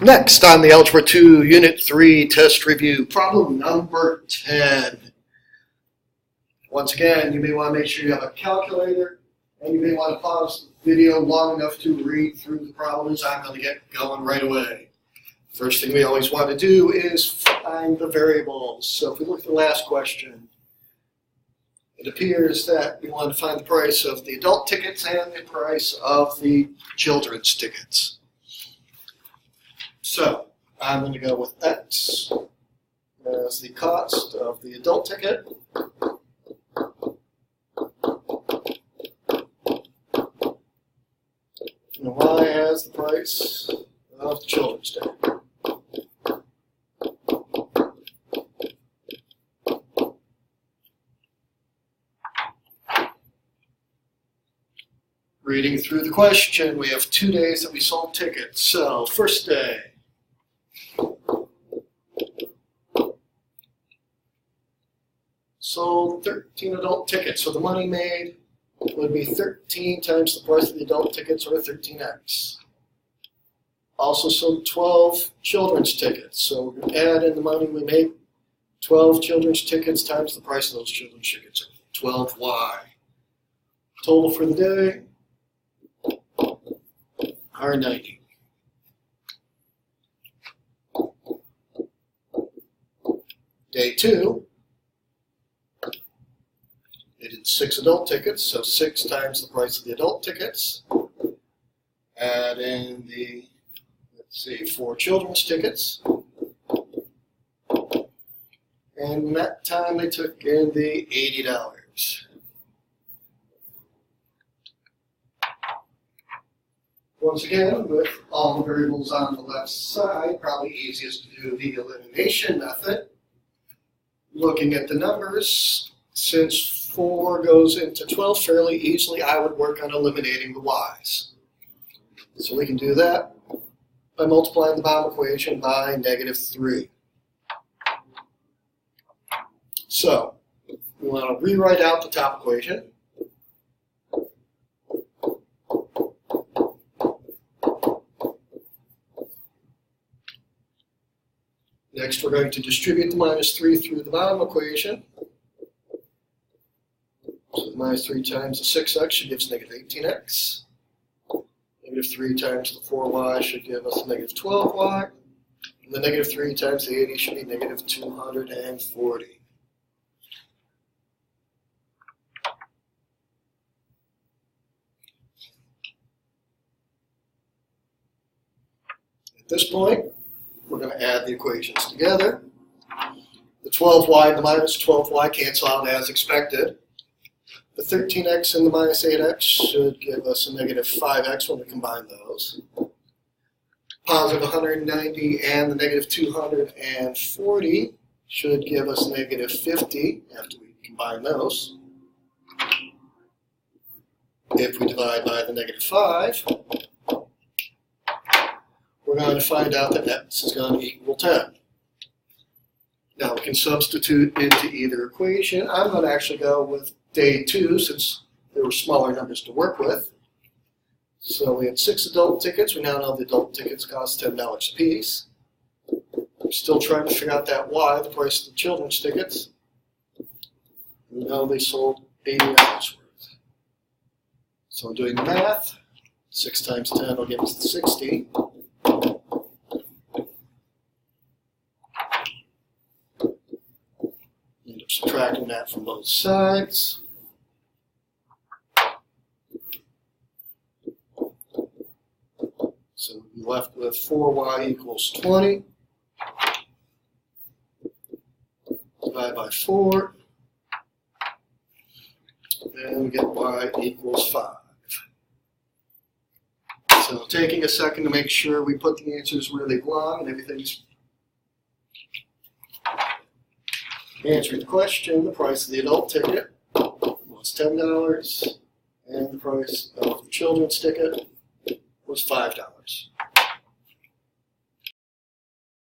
Next on the Algebra 2 Unit 3 test review, problem number 10. Once again, you may want to make sure you have a calculator, and you may want to pause the video long enough to read through the problems. I'm going to get going right away. First thing we always want to do is find the variables. So if we look at the last question, it appears that we want to find the price of the adult tickets and the price of the children's tickets. So I'm going to go with X as the cost of the adult ticket. And Y as the price of the children's ticket. Reading through the question, we have 2 days that we sold tickets. So, first day. Sold 13 adult tickets. So the money made would be 13 times the price of the adult tickets, or 13x. Also sold 12 children's tickets. So we're going to add in the money we made. 12 children's tickets times the price of those children's tickets, 12y. Total for the day are 90. Day 2, they did 6 adult tickets, so 6 times the price of the adult tickets. Add in the, 4 children's tickets. And that time they took in the $80. Once again, with all the variables on the left side, probably easiest to do the elimination method. Looking at the numbers, since 4 goes into 12 fairly easily, I would work on eliminating the y's. So we can do that by multiplying the bottom equation by -3. So we want to rewrite out the top equation. Next, we're going to distribute the -3 through the bottom equation. So the -3 times the 6x should give us -18x. -3 times the 4y should give us -12y. And the -3 times the 80 should be -240. At this point, we're going to add the equations together. The 12y and the -12y cancel out as expected. The 13x and the -8x should give us a -5x when we combine those. Positive 190 and the -240 should give us -50 after we combine those. If we divide by the -5, we're going to find out that x is going to equal 10. Now we can substitute into either equation. I'm going to actually go with day 2 since there were smaller numbers to work with. So we had 6 adult tickets. We now know the adult tickets cost $10 a piece. I'm still trying to figure out that y, the price of the children's tickets. We know they sold $80 worth. So doing the math, 6 times 10 will give us the 60. End up subtracting that from both sides. So we'll be left with 4y equals 20. Divide by 4. And we get y equals 5. So taking a second to make sure we put the answers where they belong and everything's answering the question. The price of the adult ticket was $10 and the price of the children's ticket was $5.